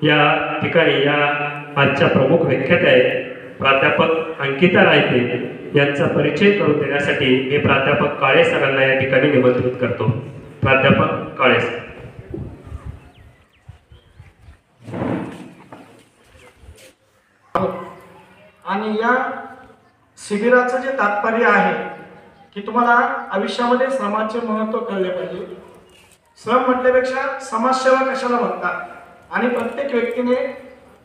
या ठिकाणी या आजच्या प्रमुख व्याख्यात्या आहेत प्राध्यापक अंकिता रायते यांचा परिचय करून देण्यासाठी मी प्राध्यापक काळे सरांना या ठिकाणी निमंत्रित करतो. प्राध्यापक काळे सर. आणि या शिबिराचं जे तात्पर्य आहे की तुम्हाला आयुष्यामध्ये श्रमाचे महत्त्व कळले पाहिजे. श्रम म्हटल्यापेक्षा समाजसेवा कशाला म्हणतात आणि प्रत्येक व्यक्तीने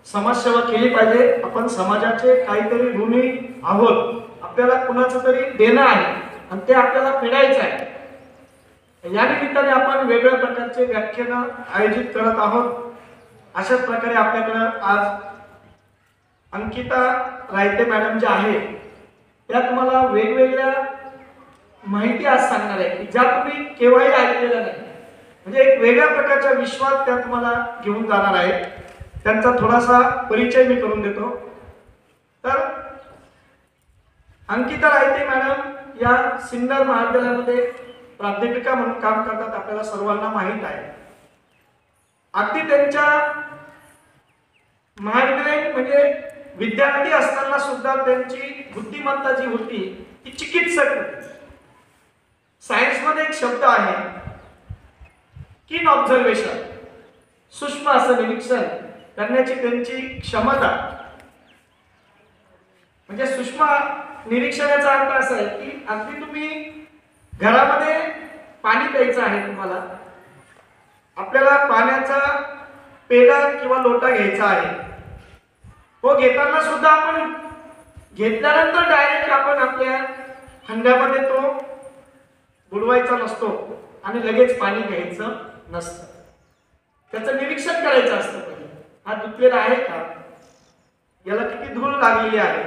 समाजसेवा केली पाहिजे. आपण समाजाचे काहीतरी ऋणी आहोत, आपल्याला कुणाचं तरी देणं आहे आणि ते आपल्याला फेडायचं आहे. या निमित्ताने आपण वेगवेगळ्या प्रकारचे व्याख्यान आयोजित करत आहोत. अशाच प्रकारे आपल्याकडं आज अंकिता रायते मॅडम ज्या आहे त्या तुम्हाला वेगवेगळ्या माहिती आज सांगणार आहे की ज्या तुम्ही केव्हाही ऐकलेल्या नाही. म्हणजे एक वेगळ्या प्रकारच्या विश्वात त्या तुम्हाला घेऊन जाणार आहेत. त्यांचा थोडासा परिचय मी करून देतो. तर अंकिता रायते मॅडम या सिन्नर महाविद्यालयामध्ये प्राध्यापिका म्हणून काम करतात, आपल्याला सर्वांना माहीत आहे. अगदी त्यांच्या महाविद्यालय म्हणजे विद्यार्थी असताना सुद्धा त्यांची बुद्धिमत्ता जी होती ती चिकित्सक होती. सायन्स मध्ये एक शब्द आहे कीन ऑब्झर्वेशन, सूक्ष्म असं निरीक्षण करण्याची त्यांची क्षमता. म्हणजे सूक्ष्म निरीक्षणाचा अर्थ असा आहे की अगदी तुम्ही घरामध्ये पाणी प्यायचं आहे, तुम्हाला आपल्याला पाण्याचा पेला किंवा लोटा घ्यायचा आहे. तो घेताना सुद्धा आपण घेतल्यानंतर डायरेक्ट आपण आपल्या हंड्यामध्ये तो बुडवायचा नसतो आणि लगेच पाणी घ्यायचं नसतं. त्याचं निरीक्षण करायचं असतं. हा धुतलेला आहे का, याला किती धूळ लागलेली आहे.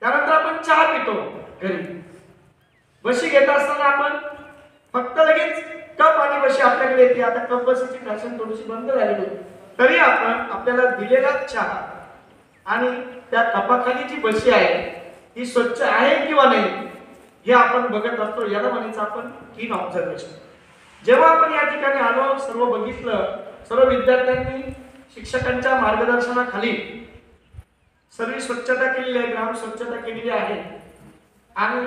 त्यानंतर आपण चहा पितो घरी, बशी घेत असताना आपण फक्त लगेच कप आणि बशी आपल्याकडे येते. आता कप बशीची फॅशन थोडीशी बंद झालेली होती, तरी आपण आपल्याला दिलेला चहा आणि त्या कपाखाली जी बशी आहे ती स्वच्छ आहे किंवा नाही हे आपण बघत असतो. याला म्हणायचं आपण कीन ऑब्झर्वेशन. जेव्हा आपण या ठिकाणी आलो, सर्व बघितलं, सर्व विद्यार्थ्यांनी शिक्षकांच्या मार्गदर्शनाखाली सर्व स्वच्छता केलेली आहे, ग्राम स्वच्छता केलेली आहे आणि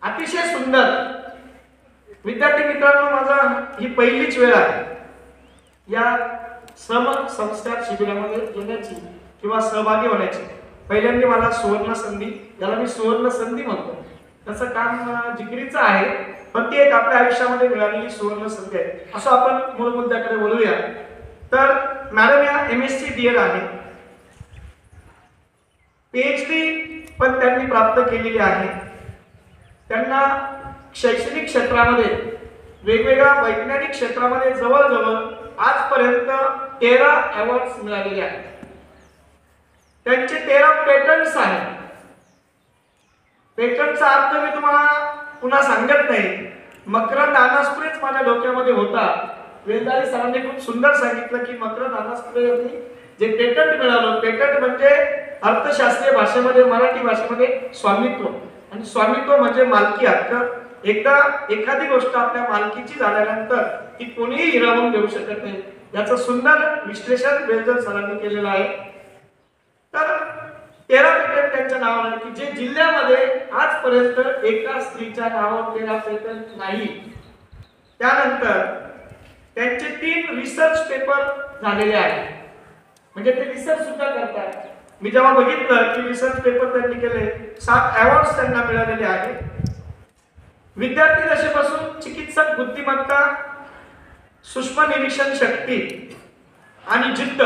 अतिशय सुंदर. विद्यार्थी मित्रांनो, माझा ही पहिलीच वेळ आहे या श्रम संस्कार शिबिरामध्ये येण्याची किंवा सहभागी होण्याची. पहिल्यांदा मला सुवर्ण संधी, ज्याला मी सुवर्ण संधी म्हणतो, त्याचं काम जिकिरीचं आहे, पण ती एक आपल्या आयुष्यामध्ये मिळालेली सुवर्ण संधी आहे. असं आपण मूळ मुद्द्याकडे बोलूया. तर मॅडम या MSc DED आहे, PhD पण त्यांनी प्राप्त केलेली आहे. त्यांना शैक्षणिक क्षेत्रामध्ये वेगवेगळ्या वैज्ञानिक क्षेत्रामध्ये जवळजवळ आजपर्यंत 13 अवॉर्ड्स मिळालेले आहेत. त्यांचे 13 पेटंट्स आहेत. पेटंटचा अर्थ मी तुम्हाला पुन्हा सांगत नाही. मकरंद अनासपुरेच माझ्या डोक्यामध्ये होता. वेलदारी सरांनी खूप सुंदर सांगितलं की मकरंद अनासपुरे यांनी जे पेटंट मिळालं, पेटंट म्हणजे अर्थशास्त्रीय भाषेमध्ये, मराठी भाषेमध्ये स्वामित्व, आणि स्वामित्व म्हणजे मालकी हक्क. एकदा एखादी गोष्ट आपल्या मालकीची झाल्यानंतर ती कोणीही हिरावून देऊ शकत नाही. याचं सुंदर विश्लेषण वेलदारी सरांनी केलेलं आहे. तर 13 पेटंट त्यांच्या नावावर आहे की जे जिल्ह्यामध्ये आजपर्यंत एका स्त्रीच्या नावावर 13 पेटंट नाही. त्यानंतर त्यांचे 3 रिसर्च पेपर झालेले आहेत, म्हणजे ते रिसर्च सुद्धा करतात. मी जेव्हा बघितलं की रिसर्च पेपर त्यांनी केले, 7 अवॉर्ड्स त्यांना मिळालेले आहेत. विद्यार्थी दशेपासून चिकित्सक बुद्धिमत्ता, सूक्ष्म निरीक्षण शक्ती आणि जिद्द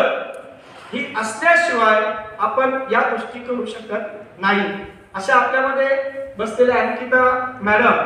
ही असल्याशिवाय आपण या गोष्टी करू शकत नाही. अशा आपल्यामध्ये बसलेल्या अंकिता मॅडम